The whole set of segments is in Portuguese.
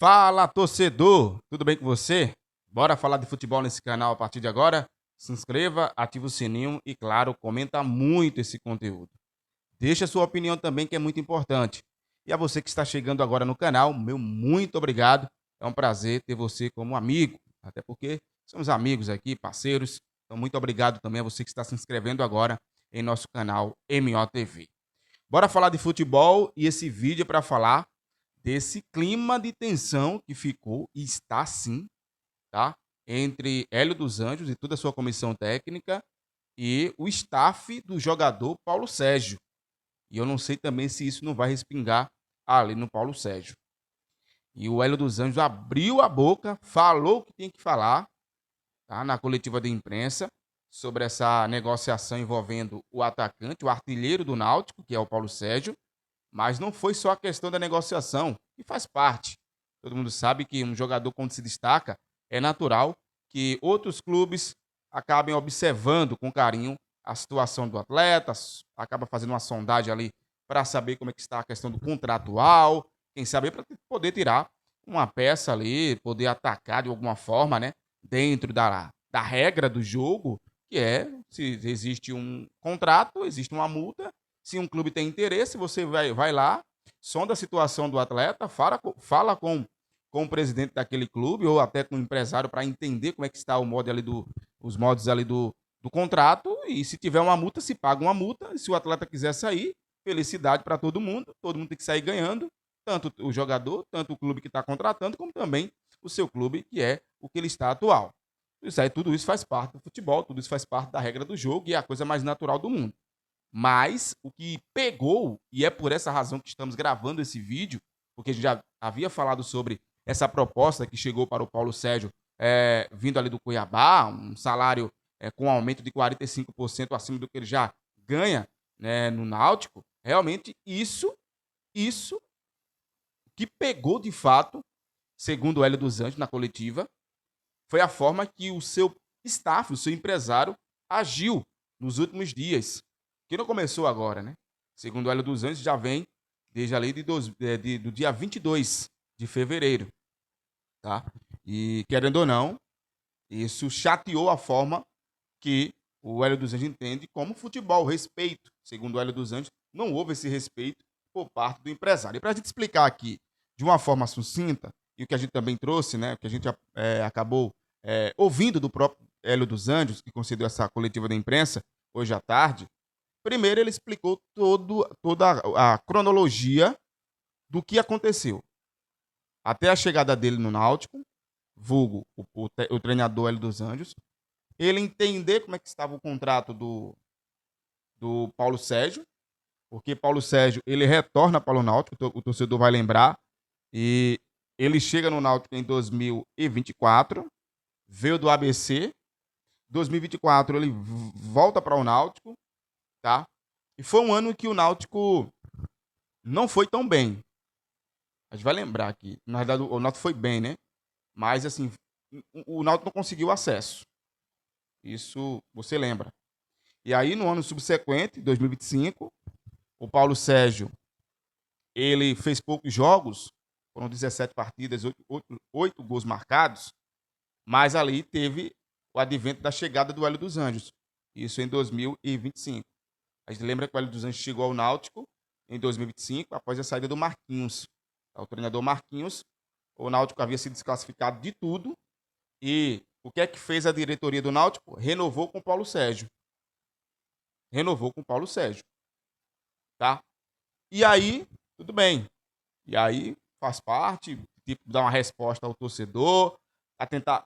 Fala, torcedor! Tudo bem com você? Bora falar de futebol nesse canal a partir de agora? Se inscreva, ativa o sininho e, claro, comenta muito esse conteúdo. Deixa sua opinião também, que é muito importante. E a você que está chegando agora no canal, meu muito obrigado. É um prazer ter você como amigo, até porque somos amigos aqui, parceiros. Então, muito obrigado também a você que está se inscrevendo agora em nosso canal MOTV. Bora falar de futebol e esse vídeo é para falar desse clima de tensão que ficou e está sim, tá? Entre Hélio dos Anjos e toda a sua comissão técnica e o staff do jogador Paulo Sérgio. E eu não sei também se isso não vai respingar ali no Paulo Sérgio. E o Hélio dos Anjos abriu a boca, falou o que tem que falar, tá? Na coletiva de imprensa, sobre essa negociação envolvendo o atacante, o artilheiro do Náutico, que é o Paulo Sérgio. Mas não foi só a questão da negociação, que faz parte. Todo mundo sabe que um jogador, quando se destaca, é natural que outros clubes acabem observando com carinho a situação do atleta, acaba fazendo uma sondagem ali para saber como é que está a questão do contratual, quem sabe para poder tirar uma peça ali, poder atacar de alguma forma, né? Dentro da regra do jogo, que é se existe um contrato, existe uma multa. Se um clube tem interesse, você vai lá, sonda a situação do atleta, fala com o presidente daquele clube ou até com o empresário para entender como é que está o modo ali os modos ali do contrato. E se tiver uma multa, se paga uma multa. E se o atleta quiser sair, felicidade para todo mundo tem que sair ganhando, tanto o jogador, tanto o clube que está contratando, como também o seu clube, que é o que ele está atual. Isso aí, tudo isso faz parte do futebol, tudo isso faz parte da regra do jogo e é a coisa mais natural do mundo. Mas o que pegou, e é por essa razão que estamos gravando esse vídeo, porque a gente já havia falado sobre essa proposta que chegou para o Paulo Sérgio, vindo ali do Cuiabá, um salário com um aumento de 45% acima do que ele já ganha, né, no Náutico. Realmente, isso que pegou de fato, segundo o Hélio dos Anjos na coletiva, foi a forma que o seu staff, o seu empresário, agiu nos últimos dias. Que não começou agora, né? Segundo o Hélio dos Anjos, já vem desde ali do dia 22 de fevereiro, tá? E, querendo ou não, isso chateou a forma que o Hélio dos Anjos entende como futebol, respeito. Segundo o Hélio dos Anjos, não houve esse respeito por parte do empresário. E para a gente explicar aqui de uma forma sucinta, e o que a gente também trouxe, né, o que a gente acabou ouvindo do próprio Hélio dos Anjos, que concedeu essa coletiva da imprensa hoje à tarde, primeiro ele explicou toda a cronologia do que aconteceu. Até a chegada dele no Náutico, vulgo o treinador Hélio dos Anjos, ele entender como é que estava o contrato do Paulo Sérgio, porque Paulo Sérgio ele retorna para o Náutico, o torcedor vai lembrar, e ele chega no Náutico em 2024, veio do ABC, 2024 ele volta para o Náutico, tá? E foi um ano que o Náutico não foi tão bem. A gente vai lembrar aqui, na verdade o Náutico foi bem, né? Mas assim, o Náutico não conseguiu acesso. Isso você lembra. E aí no ano subsequente, 2025, o Paulo Sérgio, ele fez poucos jogos, foram 17 partidas, 8 gols marcados, mas ali teve o advento da chegada do Hélio dos Anjos. Isso em 2025. A gente lembra que o Hélio dos Anjos chegou ao Náutico em 2025, após a saída do Marquinhos. O treinador Marquinhos, o Náutico havia sido desclassificado de tudo. E o que é que fez a diretoria do Náutico? Renovou com o Paulo Sérgio. Renovou com o Paulo Sérgio, tá? E aí, tudo bem. E aí faz parte, tipo, dar uma resposta ao torcedor, a tentar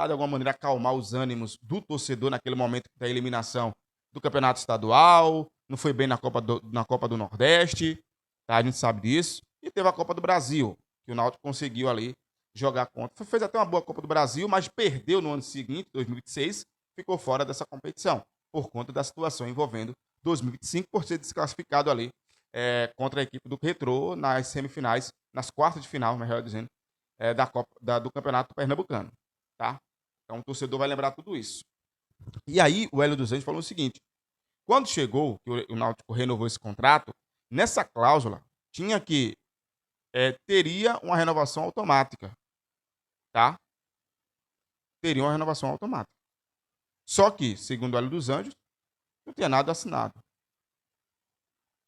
de alguma maneira acalmar os ânimos do torcedor naquele momento da eliminação do campeonato estadual, não foi bem na Copa do Nordeste, tá? A gente sabe disso. E teve a Copa do Brasil, que o Náutico conseguiu ali jogar contra. Fez até uma boa Copa do Brasil, mas perdeu no ano seguinte, 2026, ficou fora dessa competição, por conta da situação envolvendo 2025, por ser desclassificado ali contra a equipe do Retrô nas semifinais, nas quartas de final, melhor dizendo, do Campeonato Pernambucano. Tá? Então o torcedor vai lembrar tudo isso. E aí o Hélio dos Anjos falou o seguinte: quando chegou, que o Náutico renovou esse contrato, nessa cláusula tinha que teria uma renovação automática, tá? Teria uma renovação automática. Só que, segundo o Hélio dos Anjos, não tinha nada assinado.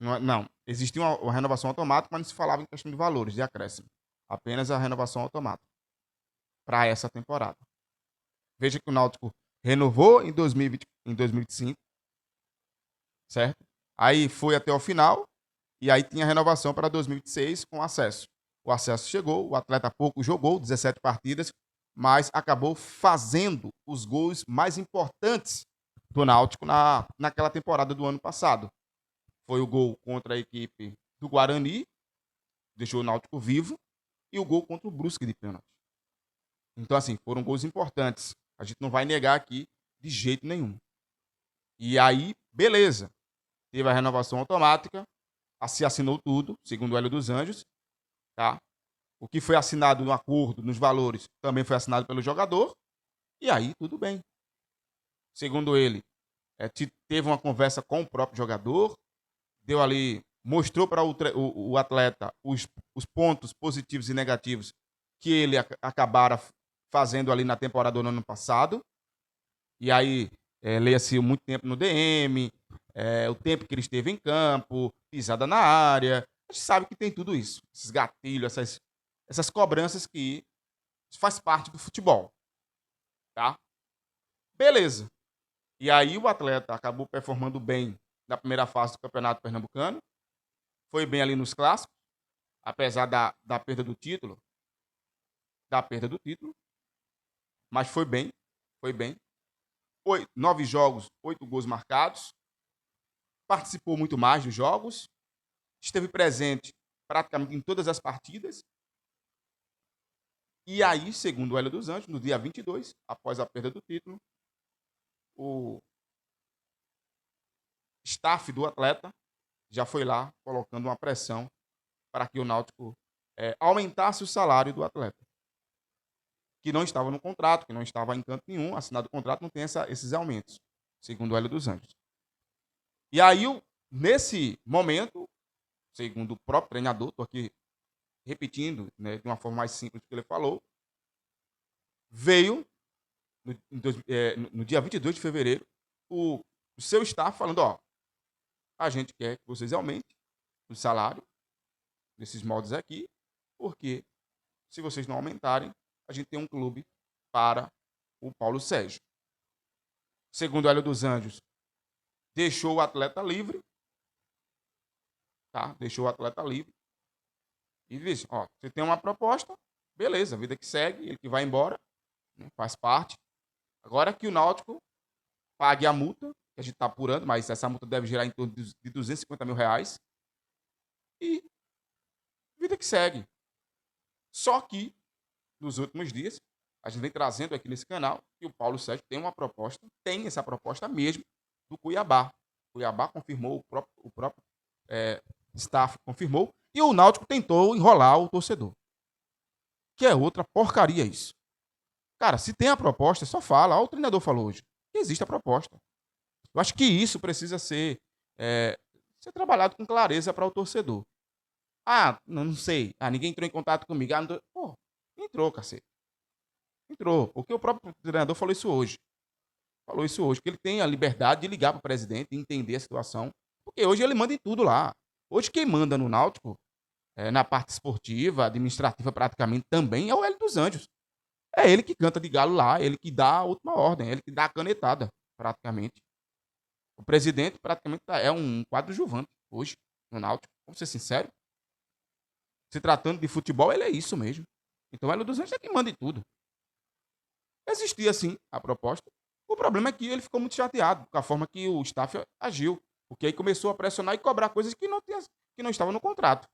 Não, existia uma renovação automática, mas não se falava em questão de valores, de acréscimo. Apenas a renovação automática para essa temporada. Veja que o Náutico renovou em 2020, em 2025, certo? Aí foi até o final, e aí tinha renovação para 2026 com acesso. O acesso chegou, o atleta pouco jogou, 17 partidas, mas acabou fazendo os gols mais importantes do Náutico naquela temporada do ano passado. Foi o gol contra a equipe do Guarani, deixou o Náutico vivo, e o gol contra o Brusque de pênalti. Então, assim, foram gols importantes. A gente não vai negar aqui de jeito nenhum. E aí, beleza. Teve a renovação automática, se assinou tudo, segundo o Hélio dos Anjos, tá? O que foi assinado no acordo, nos valores, também foi assinado pelo jogador, e aí tudo bem. Segundo ele, teve uma conversa com o próprio jogador, deu ali, mostrou para o atleta os pontos positivos e negativos que ele acabara fazendo ali na temporada do ano passado, e aí leia-se muito tempo no DM, o tempo que ele esteve em campo, pisada na área. A gente sabe que tem tudo isso, esses gatilhos, essas cobranças que faz parte do futebol, tá? Beleza. E aí o atleta acabou performando bem na primeira fase do Campeonato Pernambucano, foi bem ali nos clássicos, apesar da perda do título, mas foi bem, foi bem. 9 jogos, 8 gols marcados, participou muito mais dos jogos, esteve presente praticamente em todas as partidas. E aí, segundo o Hélio dos Anjos, no dia 22, após a perda do título, o staff do atleta já foi lá colocando uma pressão para que o Náutico aumentasse o salário do atleta, que não estava no contrato, que não estava em canto nenhum, assinado o contrato, não tem esses aumentos, segundo o Hélio dos Anjos. E aí, nesse momento, segundo o próprio treinador, estou aqui repetindo, né, de uma forma mais simples do que ele falou, veio no dia 22 de fevereiro o seu staff falando, ó, a gente quer que vocês aumentem o salário desses moldes aqui, porque se vocês não aumentarem, a gente tem um clube para o Paulo Sérgio. Segundo o Hélio dos Anjos, deixou o atleta livre, tá? Deixou o atleta livre e disse, ó, você tem uma proposta, beleza, vida que segue, ele que vai embora, né, faz parte. Agora que o Náutico pague a multa, que a gente está apurando, mas essa multa deve gerar em torno de R$250 mil, e vida que segue. Só que, nos últimos dias, a gente vem trazendo aqui nesse canal que o Paulo Sérgio tem uma proposta, tem essa proposta mesmo do Cuiabá. O Cuiabá confirmou, o próprio staff confirmou, e o Náutico tentou enrolar o torcedor. Que é outra porcaria isso. Cara, se tem a proposta, só fala. Olha, o treinador falou hoje que existe a proposta. Eu acho que isso precisa ser trabalhado com clareza para o torcedor. Ah, não sei. Ah, ninguém entrou em contato comigo. Pô, entrou, cacete. Entrou. Porque o próprio treinador falou isso hoje. Que ele tem a liberdade de ligar para o presidente e entender a situação. Porque hoje ele manda em tudo lá. Hoje quem manda no Náutico, na parte esportiva, administrativa praticamente também, é o Hélio dos Anjos. É ele que canta de galo lá, ele que dá a última ordem, ele que dá a canetada, praticamente. O presidente praticamente é um coadjuvante hoje no Náutico. Vamos ser sinceros. Se tratando de futebol, ele é isso mesmo. Então, o Hélio dos Anjos é quem manda em tudo. Existia, sim, a proposta. O problema é que ele ficou muito chateado com a forma que o staff agiu. Porque aí começou a pressionar e cobrar coisas que não estavam no contrato.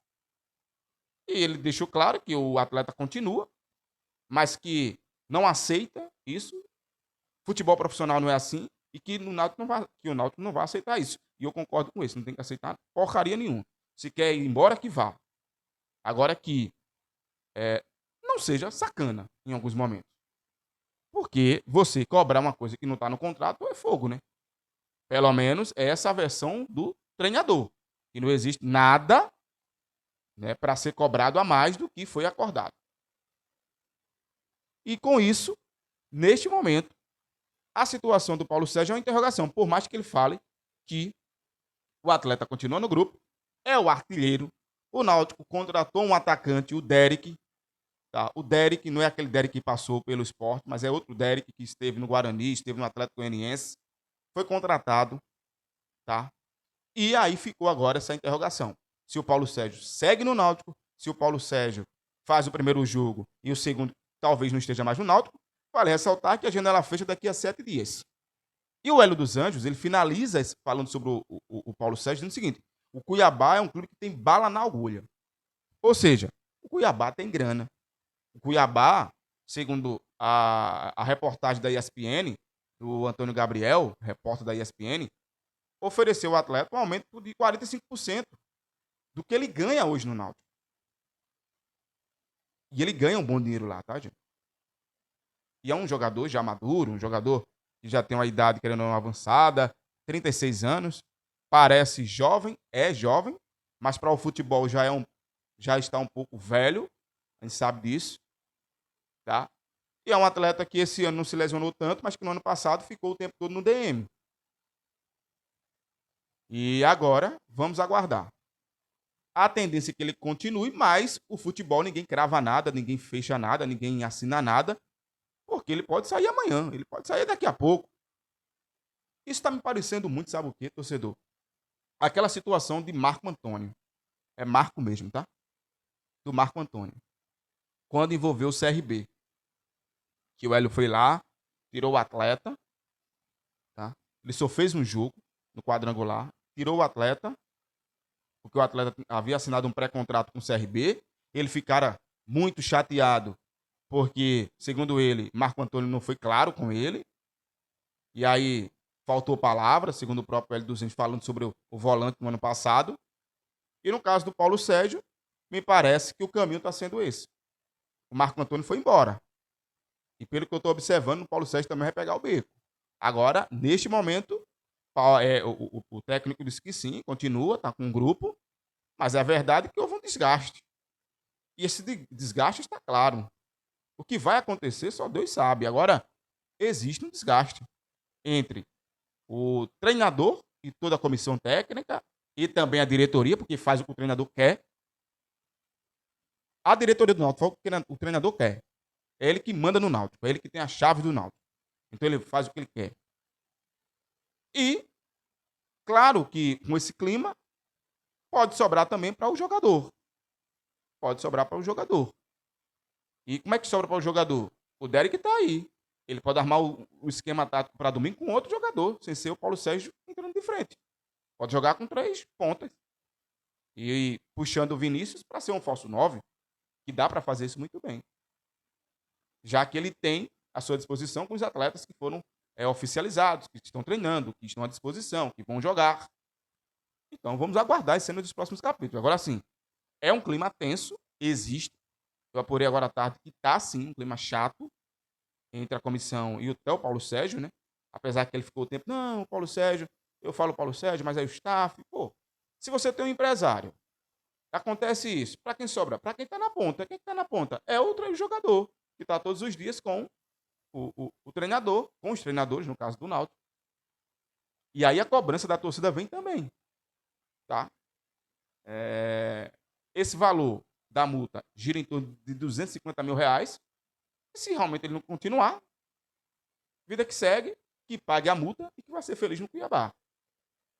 E ele deixou claro que o atleta continua, mas que não aceita isso. Futebol profissional não é assim. E que o Náutico não vai aceitar isso. E eu concordo com isso. Não tem que aceitar porcaria nenhuma. Se quer ir embora, que vá. Agora que não seja sacana em alguns momentos. Porque você cobrar uma coisa que não está no contrato é fogo, né? Pelo menos é essa a versão do treinador. E não existe nada né, para ser cobrado a mais do que foi acordado. E com isso, neste momento, a situação do Paulo Sérgio é uma interrogação, por mais que ele fale que o atleta continua no grupo, é o artilheiro. O Náutico contratou um atacante, o Derek. Tá? O Derek não é aquele Derek que passou pelo esporte, mas é outro Derek que esteve no Guarani, esteve no Atlético Goianiense. Foi contratado, tá? E aí ficou agora essa interrogação. Se o Paulo Sérgio segue no Náutico, se o Paulo Sérgio faz o primeiro jogo e o segundo talvez não esteja mais no Náutico, vale ressaltar que a janela fecha daqui a 7 dias. E o Hélio dos Anjos, ele finaliza falando sobre o Paulo Sérgio dizendo o seguinte: o Cuiabá é um clube que tem bala na agulha. Ou seja, o Cuiabá tem grana. O Cuiabá, segundo a reportagem da ESPN, do Antônio Gabriel, repórter da ESPN, ofereceu ao atleta um aumento de 45% do que ele ganha hoje no Náutico. E ele ganha um bom dinheiro lá, tá, gente? E é um jogador já maduro, um jogador que já tem uma idade, querendo ou não, avançada, 36 anos, parece jovem, é jovem, mas para o futebol já está um pouco velho, a gente sabe disso, tá? E é um atleta que esse ano não se lesionou tanto, mas que no ano passado ficou o tempo todo no DM. E agora, vamos aguardar. A tendência é que ele continue, mas o futebol ninguém crava nada, ninguém fecha nada, ninguém assina nada, porque ele pode sair amanhã, ele pode sair daqui a pouco. Isso está me parecendo muito, sabe o quê, torcedor? Aquela situação de Marco Antônio. É Marco mesmo, tá? Do Marco Antônio. Quando envolveu o CRB. Que o Hélio foi lá, tirou o atleta, tá? Ele só fez um jogo no quadrangular, tirou o atleta, porque o atleta havia assinado um pré-contrato com o CRB. Ele ficara muito chateado, porque, segundo ele, Marco Antônio não foi claro com ele. E aí faltou palavra, segundo o próprio Hélio dos Anjos, falando sobre o volante no ano passado. E no caso do Paulo Sérgio, me parece que o caminho está sendo esse. O Marco Antônio foi embora. E pelo que eu estou observando, o Paulo Sérgio também vai pegar o beco. Agora, neste momento, o técnico disse que sim, continua, está com um grupo, mas é verdade que houve um desgaste. E esse desgaste está claro. O que vai acontecer só Deus sabe. Agora, existe um desgaste entre o treinador e toda a comissão técnica e também a diretoria, porque faz o que o treinador quer. A diretoria do Náutico faz o que o treinador quer. É ele que manda no Náutico, é ele que tem a chave do Náutico. Então ele faz o que ele quer. E, claro que com esse clima, pode sobrar também para o jogador. Pode sobrar para o jogador. E como é que sobra para o jogador? O Derek está aí. Ele pode armar o esquema tático para domingo com outro jogador, sem ser o Paulo Sérgio entrando de frente. Pode jogar com 3 pontas. E puxando o Vinícius para ser um falso 9, que dá para fazer isso muito bem. Já que ele tem à sua disposição com os atletas que foram oficializados, que estão treinando, que estão à disposição, que vão jogar. Então vamos aguardar as cenas dos próximos capítulos. Agora sim, é um clima tenso, existe. Eu apurei agora à tarde que está sim um clima chato entre a comissão e até o Paulo Sérgio, né? Apesar que ele ficou o tempo, não, o Paulo Sérgio, eu falo Paulo Sérgio, mas é o staff. Pô, se você tem um empresário, acontece isso. Para quem sobra? Para quem está na ponta. Quem está na ponta? É outro jogador que está todos os dias com o treinador, com os treinadores, no caso do Náutico. E aí a cobrança da torcida vem também, tá? Esse valor da multa gira em torno de R$ 250 mil. E se realmente ele não continuar, vida que segue, que pague a multa e que vai ser feliz no Cuiabá.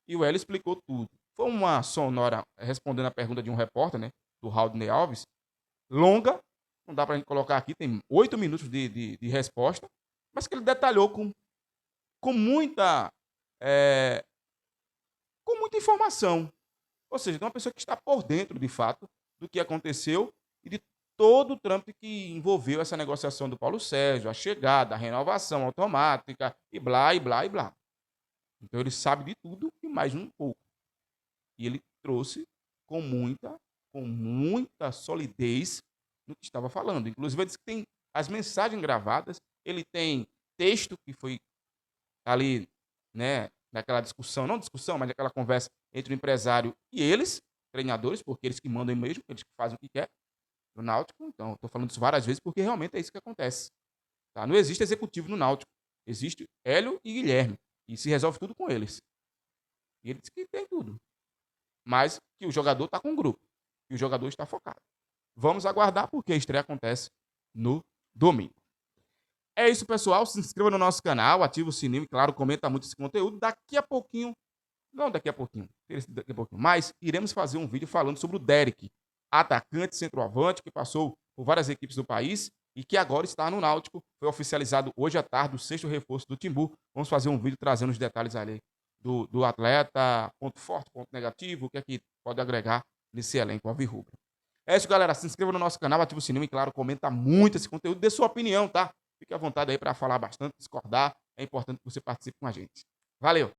E o Hélio explicou tudo. Foi uma sonora respondendo a pergunta de um repórter, né? Do Raudney Alves. Longa, não dá pra gente colocar aqui, tem 8 minutos de resposta, mas que ele detalhou com muita é, com muita informação. Ou seja, de uma pessoa que está por dentro, de fato, do que aconteceu e de todo o trâmite que envolveu essa negociação do Paulo Sérgio, a chegada, a renovação automática e blá, e blá, e blá. Então ele sabe de tudo e mais um pouco. E ele trouxe com muita solidez no que estava falando. Inclusive, ele disse que tem as mensagens gravadas, ele tem texto que foi ali, né, naquela discussão, não discussão, mas naquela conversa entre o empresário e eles, treinadores, porque eles que mandam mesmo, eles que fazem o que quer no Náutico. Então, estou falando isso várias vezes porque realmente é isso que acontece. Tá? Não existe executivo no Náutico. Existe Hélio e Guilherme. E se resolve tudo com eles. E eles que tem tudo. Mas que o jogador está com o grupo. E o jogador está focado. Vamos aguardar porque a estreia acontece no domingo. É isso, pessoal. Se inscreva no nosso canal, ativa o sininho e, claro, comenta muito esse conteúdo. Daqui a pouquinho, não daqui a pouquinho, mas iremos fazer um vídeo falando sobre o Derek, atacante centroavante que passou por várias equipes do país e que agora está no Náutico. Foi oficializado hoje à tarde o 6º reforço do Timbu. Vamos fazer um vídeo trazendo os detalhes ali do atleta, ponto forte, ponto negativo, o que é que pode agregar nesse elenco alvirrubro. É isso, galera. Se inscreva no nosso canal, ativa o sininho e, claro, comenta muito esse conteúdo. Dê sua opinião, tá? Fique à vontade aí para falar bastante, discordar. É importante que você participe com a gente. Valeu!